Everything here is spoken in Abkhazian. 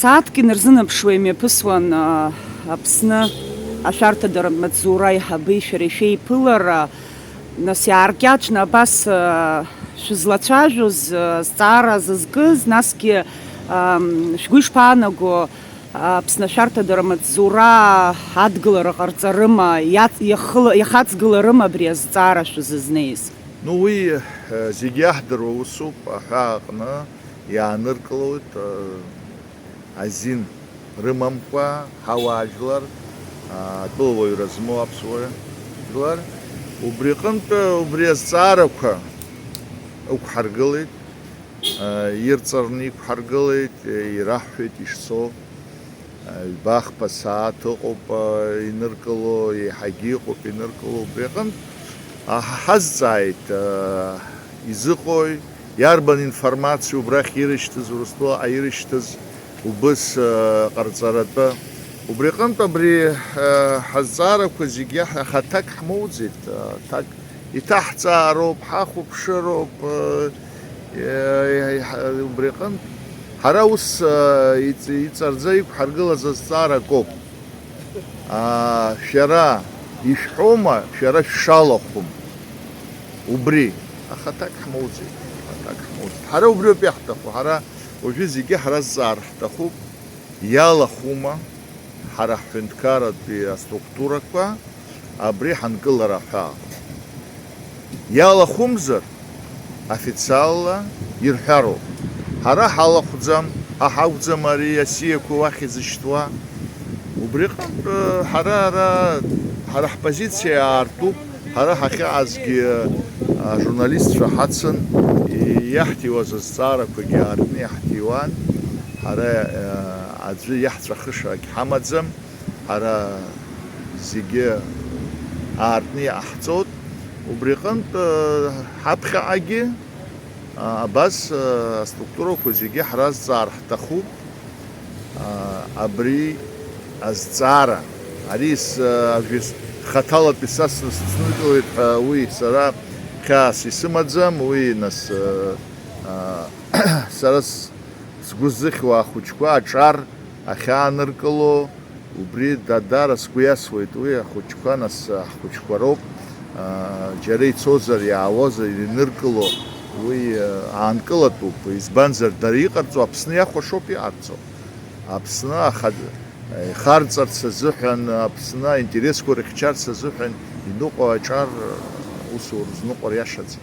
Сааҭк инарзынаԥшуа имҩаԥысуан Аԥсны ашәарҭадара маҵзура аиҳабы шәара ишәеиԥылара, нас иааркьаҿны абас шәызлацәажәоз, зҵаара зызкыз, насгьы шәгәы ишԥаанаго Аԥсны ашәарҭадара маҵзура адгылара ҟарҵарыма, иахаҵгыларыма абри азҵаара шәызызнеиз? Уи зегьы иаҳдыруа усуп, аҳәаа аҟны иааныркылоит азин рымамкәа ҳауаажәлар, атәылауаҩра змоу аԥсуа жәлар, убри аҟнытә убри азҵаарақәа ықәҳаргылеит, ирҵарны иқәҳаргылеит, ираҳҳәеит ишцо, ҩба-хԥа сааҭ ыҟоуп иныркыло, еиҳагьы ыҟоуп иныркыло, убри аҟнытә ҳазҵааит изыҟои, иарбан информациа убрахь ирышьҭыз, Урыстәылаҟа ирышьҭыз убыс ҟарҵаратәы. Убри аҟнытә абри ҳазҵаарақәа зегьы хаҭак ҳмоуӡеит, иҭаҳҵаароуп, ҳахәаԥшыроуп. Убри аҟнытә ҳара ус иҵарӡа иқәҳаргылаз азҵаара акоуп. Шәара ишәҳәома, шәара шәшалахәым. Убри ахаҭак ҳмоуӡеит, хаҭак ҳмоуӡеит. Ҳара убриоуп иаҳҭаху, ҳара уажәы зегьы ҳразҵаар ҳҭахуп, иалахәума ҳара ҳҳәынҭқарратәи аструктурақәа абри ҳанкылара аҳәаа. Иалахәымзар официалла ирҳәароуп. Ҳара ҳалахәӡам, ҳакәӡам ари асиақәа уахь изышьҭуа. Убри аҟнытә ҳара ҳпозициа аартуп, ҳара ҳахьаазгьы ажурналистцәа ҳацын, иаҳҭиуаз азҵаарақәагьы аартны иаҳҭиуан, ҳара аӡәы иаҳҵәахыша агьҳамаӡам, ҳара зегьы аартны иааҳҵоит. Убри аҟнытә ҳаԥхьаҟагьы абас аструктурақәа зегьы ҳразҵаар ҳҭахуп, абри азҵаара, ари хаҭалатәи са сныкылеит ҳәа уи сара хьаас исымаӡам, уи нас сара сгәы зыхьуа ахәыҷқәа аҿар ахьааныркыло, убри даара сгәы иасуеит, уи ахәыҷқәа нас ҳхәыҷқәа роуп, џьара ицозар иаауазар иныркыло, уи аанкылатәуп, избанзар дара иҟарҵо Аԥсны иахәашоуп иҟарҵо. Аԥсны ихарҵарц азыҳәан, Аԥсны аинтересқәа рыхьчарц азыҳәан иныҟәо аҿар усура зныҟәар иашаӡам.